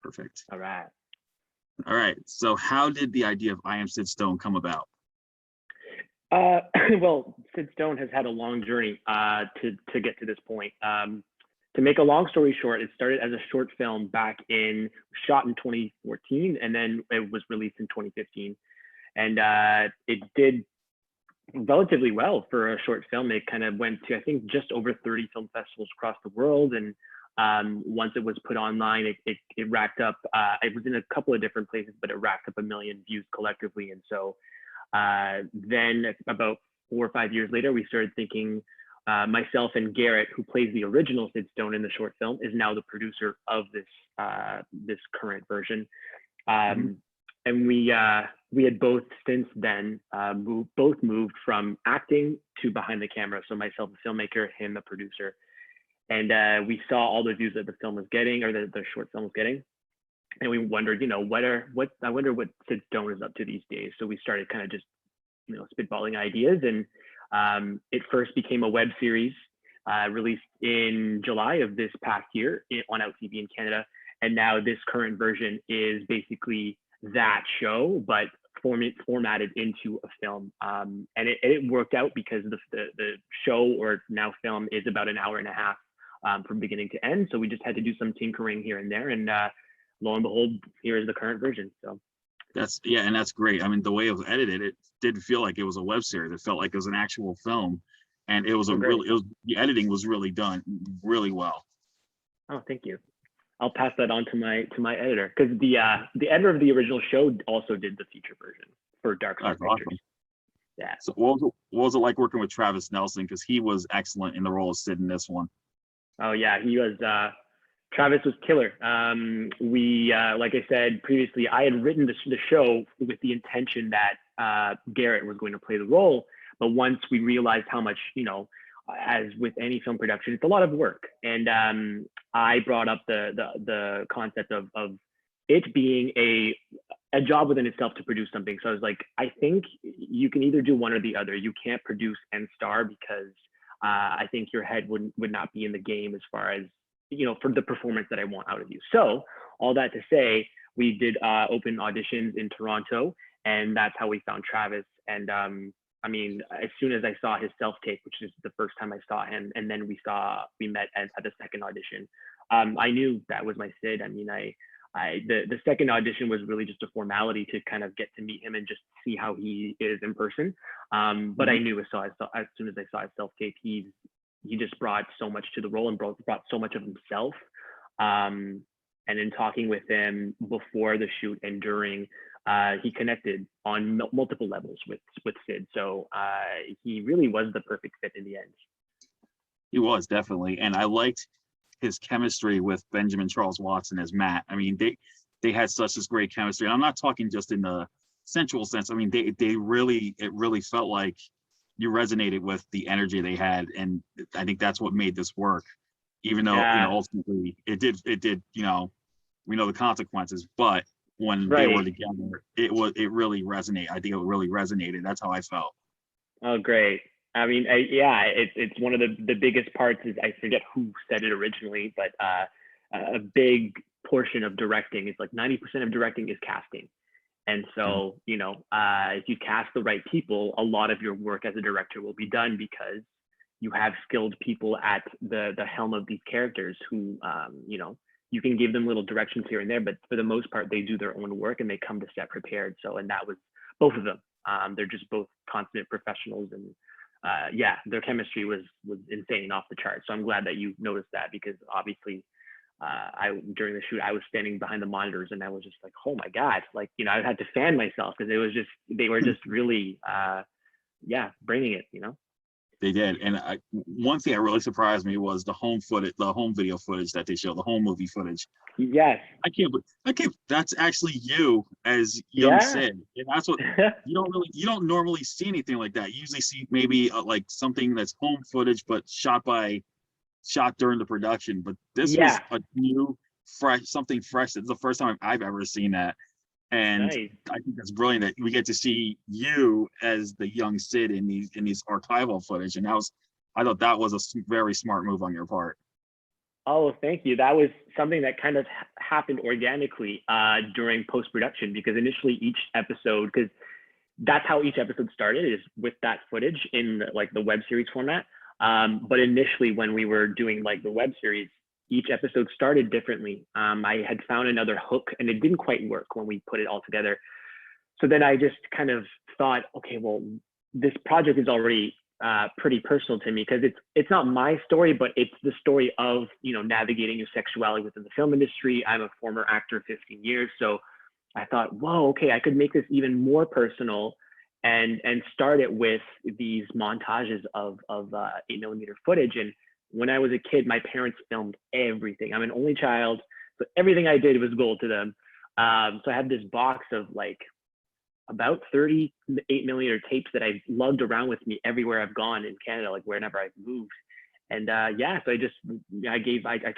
Perfect. All right. All right. So how did the idea of I Am Syd Stone come about? Well, Syd Stone has had a long journey to get to this point. To make a long story short, it started as a short film shot in 2014, and then it was released in 2015. And it did relatively well for a short film. It kind of went to, I think, just over 30 film festivals across the world. And once it was put online, it racked up, it was in a couple of different places, but it racked up 1 million views collectively. And so then about 4 or 5 years later, we started thinking, myself and Garrett, who plays the original Syd Stone in the short film, is now the producer of this current version. And we had both since then moved from acting to behind the camera. So myself, a filmmaker, him, a producer. And we saw all the views that the film was getting, or the short film was getting. And we wondered, I wonder what Syd Stone is up to these days. So we started kind of just, spitballing ideas. And it first became a web series released in July of this past year on Out TV in Canada. And now this current version is basically that show, but formatted into a film. And it worked out because the show, or now film, is about 1.5 hours from beginning to end. So we just had to do some tinkering here and there. And lo and behold, here is the current version. So and that's great. I mean, the way it was edited, it didn't feel like it was a web series. It felt like it was an actual film, and it was the editing was really done really well. Oh, thank you. I'll pass that on to my editor, because the editor of the original show also did the feature version for Dark Side Pictures. Awesome. Yeah. So what was it like working with Travis Nelson? Because he was excellent in the role of Syd in this one. Oh yeah, he was. Travis was killer. We, like I said previously, I had written the show with the intention that Garrett was going to play the role. But once we realized how much, as with any film production, it's a lot of work. And I brought up the concept of it being a job within itself to produce something. So I was like, I think you can either do one or the other. You can't produce and star, because I think your head would not be in the game as far as, for the performance that I want out of you. So all that to say, we did open auditions in Toronto, and that's how we found Travis. And I mean, as soon as I saw his self-tape, which is the first time I saw him, and then we met at the second audition, I knew that was my Syd. I mean, the second audition was really just a formality to kind of get to meet him and just see how he is in person. But I knew as soon as I saw his self-tape, he just brought so much to the role and brought so much of himself. And in talking with him before the shoot and during, he connected on multiple levels with Syd. So he really was the perfect fit in the end. He was, definitely. And I liked his chemistry with Benjamin Charles Watson as Matt. I mean, they had such this great chemistry. And I'm not talking just in the sensual sense. I mean, it really felt like you resonated with the energy they had, and I think that's what made this work. Even though ultimately it did, we know the consequences, but when they were together, it really resonated. I think it really resonated. That's how I felt. Oh, great. I mean, it's one of the biggest parts is, I forget who said it originally, but a big portion of directing is like 90% of directing is casting. And so, if you cast the right people, a lot of your work as a director will be done, because you have skilled people at the helm of these characters who, you can give them little directions here and there, but for the most part, they do their own work and they come to set prepared. So, and that was both of them. They're just both consummate professionals, and their chemistry was insane, off the charts. So I'm glad that you noticed that, because obviously, during the shoot, I was standing behind the monitors and I was just like, oh my God, like, I had to fan myself, because they were just really, bringing it, They did. And one thing that really surprised me was the home video footage that they showed, the home movie footage. Yes. I can't, that's actually you as young Syd. And that's what, you don't normally see anything like that. You usually see maybe like something that's home footage, but shot during the production. But this was a new, something fresh. It's the first time I've ever seen that. And nice. I think that's brilliant that we get to see you as the young Syd in these archival footage. And I thought that was a very smart move on your part. Oh, thank you. That was something that kind of happened organically during post-production, because initially each episode, because that's how each episode started, is with that footage in like the web series format. But initially when we were doing like the web series, each episode started differently. I had found another hook and it didn't quite work when we put it all together. So then I just kind of thought, okay, well, this project is already pretty personal to me, because it's not my story, but it's the story of, you know, navigating your sexuality within the film industry. I'm a former actor, 15 years. So I thought, whoa, okay, I could make this even more personal and start it with these montages of 8mm footage. And when I was a kid, my parents filmed everything. I'm an only child, so everything I did was gold to them. So I had this box of like about 30 8mm tapes that I've lugged around with me everywhere I've gone in Canada, like wherever I've moved. And so I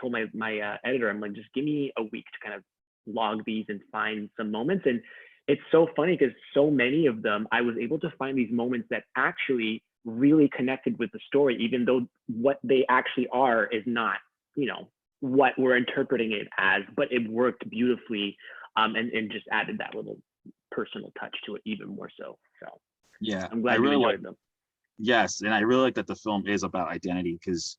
told my editor, I'm like, just give me a week to kind of log these and find some moments. And it's so funny because so many of them, I was able to find these moments that actually really connected with the story, even though what they actually are is not, you know, what we're interpreting it as, but it worked beautifully, and just added that little personal touch to it even more so. So Yeah, I'm glad I you really like. enjoyed them. Yes, and I really like that the film is about identity because,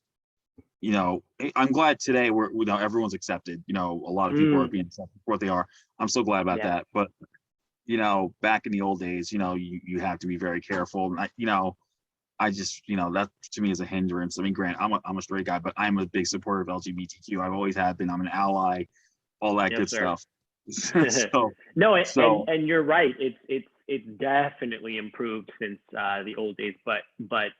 you know, I'm glad today you know, everyone's accepted. You know, a lot of people are being accepted for what they are. I'm so glad about Yeah. that. But you know, back in the old days, you know, you have to be very careful. And I just, you know, that to me is a hindrance. I mean, Grant, I'm a straight guy, but I'm a big supporter of LGBTQ. I've always have been. I'm an ally, all that Yes, good sir. stuff. so, No, so and you're right. It's definitely improved since the old days. But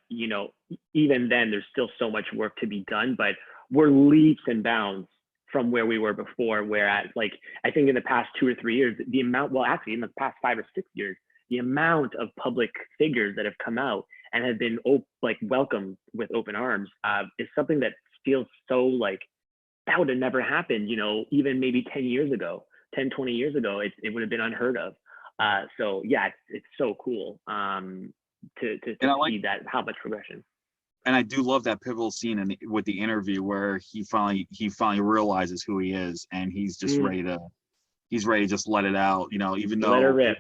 you know, even then, there's still so much work to be done. But we're leaps and bounds from where we were before. Whereas, like, I think in the past 2 or 3 years, the amount, well, actually, in the past 5 or 6 years, the amount of public figures that have come out and have been like welcomed with open arms is something that feels so like that would have never happened. You know, even maybe 10 years ago. 10, 20 years ago, it would have been unheard of. So yeah, it's so cool to and I like, see that, how much progression. and I do love that pivotal scene with the interview where he finally realizes who he is, and he's just Mm, ready to just let it out. You know, even let her though rip.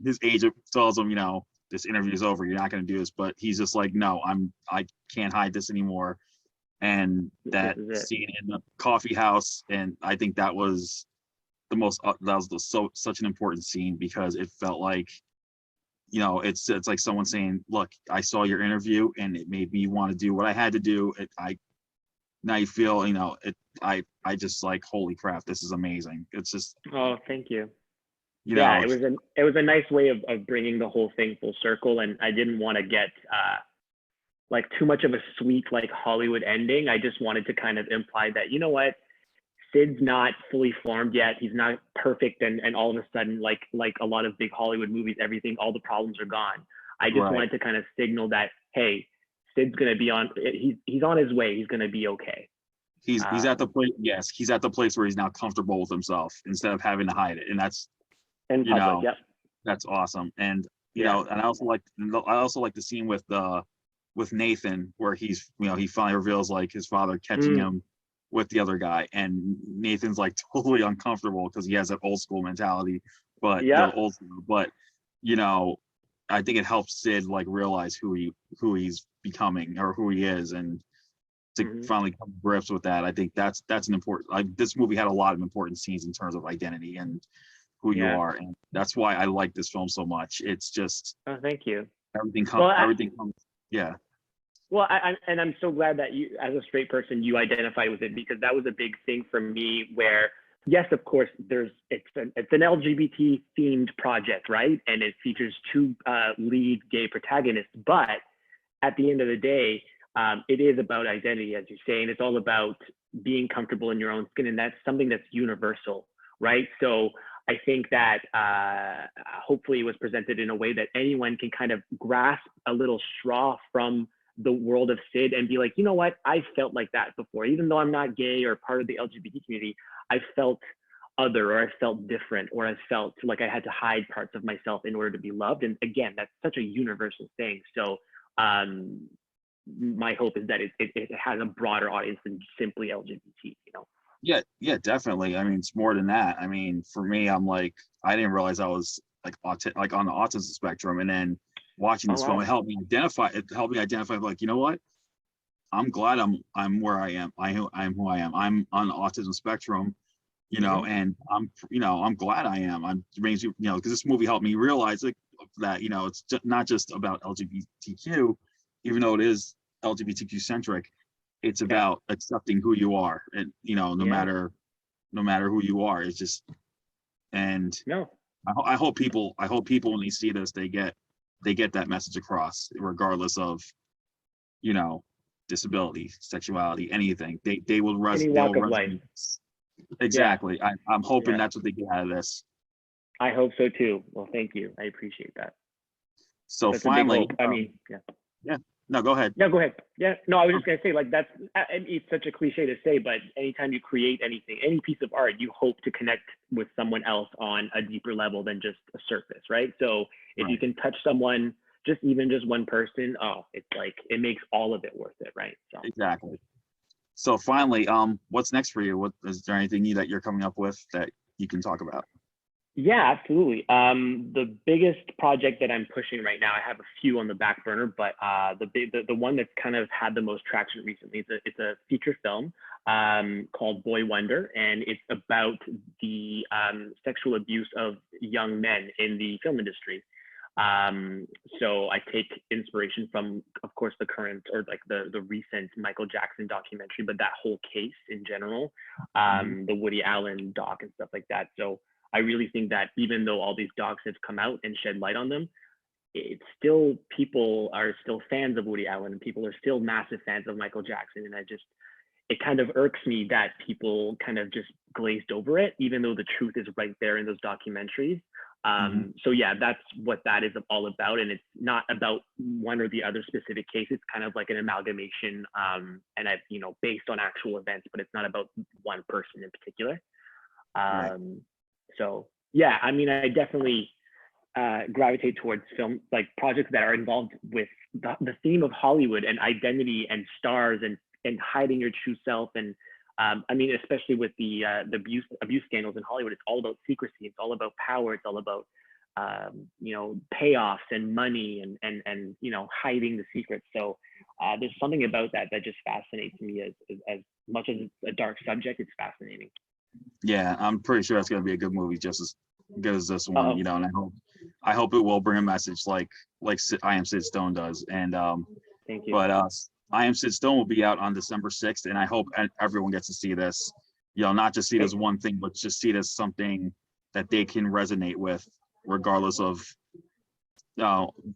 his agent tells him, you know, this interview is over, you're not going to do this, but he's just like, no, I can't hide this anymore. And This that is it. scene in the coffee house, and I think that was such an important scene because it felt like, you know, it's like someone saying, look, I saw your interview and it made me want to do what I had to do. Now you feel, you know, I just like, holy crap, this is amazing. It's just, Oh, thank you. you Yeah, know, it was a nice way of bringing the whole thing full circle, and I didn't want to get like too much of a sweet like Hollywood ending. I just wanted to kind of imply that, you know what, Syd's not fully formed yet. He's not perfect, and all of a sudden, like a lot of big Hollywood movies, everything, all the problems are gone. I just right. wanted to kind of signal that, hey, Syd's gonna be on. He's on his way. He's gonna be okay. He's at the Um, place. Yes, he's at the place where he's now comfortable with himself instead of having to hide it, and that's, in you public, know, yep, that's awesome. And you yeah, know, and I also like the scene with Nathan where he's, you know, he finally reveals like his father catching mm, him with the other guy, and Nathan's like totally uncomfortable because he has that old school mentality, but yeah, you know, I think it helps Syd like realize who he's becoming or who he is, and to hmm finally come to grips with that. I think that's an important, like, this movie had a lot of important scenes in terms of identity and who you yeah. are, and that's why I like this film so much. It's just Oh, thank you. everything Well, everything comes, yeah. well, and I'm so glad that you, as a straight person, you identify with it, because that was a big thing for me. Where, yes, of course, it's an LGBT themed project, right? And it features 2 lead gay protagonists. But at the end of the day, it is about identity, as you're saying. It's all about being comfortable in your own skin, and that's something that's universal, right? So I think that hopefully it was presented in a way that anyone can kind of grasp a little straw from the world of Syd and be like, you know what, I felt like that before. Even though I'm not gay or part of the LGBT community, I felt other, or I felt different, or I felt like I had to hide parts of myself in order to be loved. And again, that's such a universal thing. So um, my hope is that it has a broader audience than simply LGBT. Yeah, definitely. I mean, it's more than that. I mean, for me, I'm like, I didn't realize I was like like on the autism spectrum, and then watching this film, Wow. it helped me identify. It helped me identify, like, you know what? I'm glad I'm where I am. I'm who I am. I'm on the autism spectrum, and I'm glad I am. I'm brings because this movie helped me realize that it's not just about LGBTQ, even though it is LGBTQ centric. It's about accepting who you are, and no matter who you are. It's just, and No. I hope people when they see this, they get that message across, regardless of disability, sexuality, anything. They will Any walk of life. Exactly. I'm hoping Yeah. that's what they get out of this. I hope so too. Well, thank you. I appreciate that. So That's finally, a big hope. I mean, yeah. No, go ahead. No, go ahead. Yeah, no, I was just gonna say, like, it's such a cliche to say, but anytime you create anything, any piece of art, you hope to connect with someone else on a deeper level than just a surface, right? So if you can touch someone, even just one person, it's like, it makes all of it worth it, right? So Exactly. So finally, what's next for you? What is there anything new that you're coming up with that you can talk about? Yeah, absolutely. The biggest project that I'm pushing right now, I have a few on the back burner, but the one that's kind of had the most traction recently, it's a feature film called Boy Wonder, and it's about the sexual abuse of young men in the film industry. So I take inspiration from, of course, the current, or like the recent Michael Jackson documentary, but that whole case in general, the Woody Allen doc and stuff like that. So I really think that even though all these docs have come out and shed light on them, people are still fans of Woody Allen, and people are still massive fans of Michael Jackson. And it kind of irks me that people kind of just glazed over it, even though the truth is right there in those documentaries. So yeah, that's what that is all about. And it's not about one or the other specific case. It's kind of like an amalgamation, and based on actual events, but it's not about one person in particular. So yeah, I mean, I definitely gravitate towards film, like projects that are involved with the theme of Hollywood and identity and stars and hiding your true self. And I mean, especially with the abuse scandals in Hollywood, it's all about secrecy. It's all about power. It's all about payoffs and money and hiding the secrets. So there's something about that just fascinates me. As much as it's a dark subject, it's fascinating. Yeah, I'm pretty sure it's going to be a good movie, just as good as this one. And I hope it will bring a message like I Am Syd Stone does. And thank you. But I Am Syd Stone will be out on December 6th, and I hope everyone gets to see this. Not just see it as one thing, but just see it as something that they can resonate with, regardless of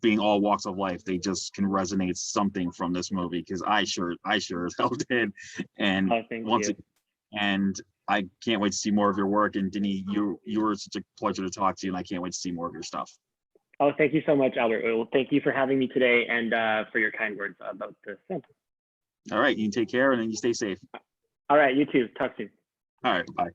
being all walks of life. They just can resonate something from this movie, because I sure as hell did. And and I can't wait to see more of your work. And Denis, you were such a pleasure to talk to you, and I can't wait to see more of your stuff. Oh, thank you so much, Albert. Well, thank you for having me today, and for your kind words about the film. All right, you take care, and then you stay safe. All right, you too. Talk soon. All right, bye.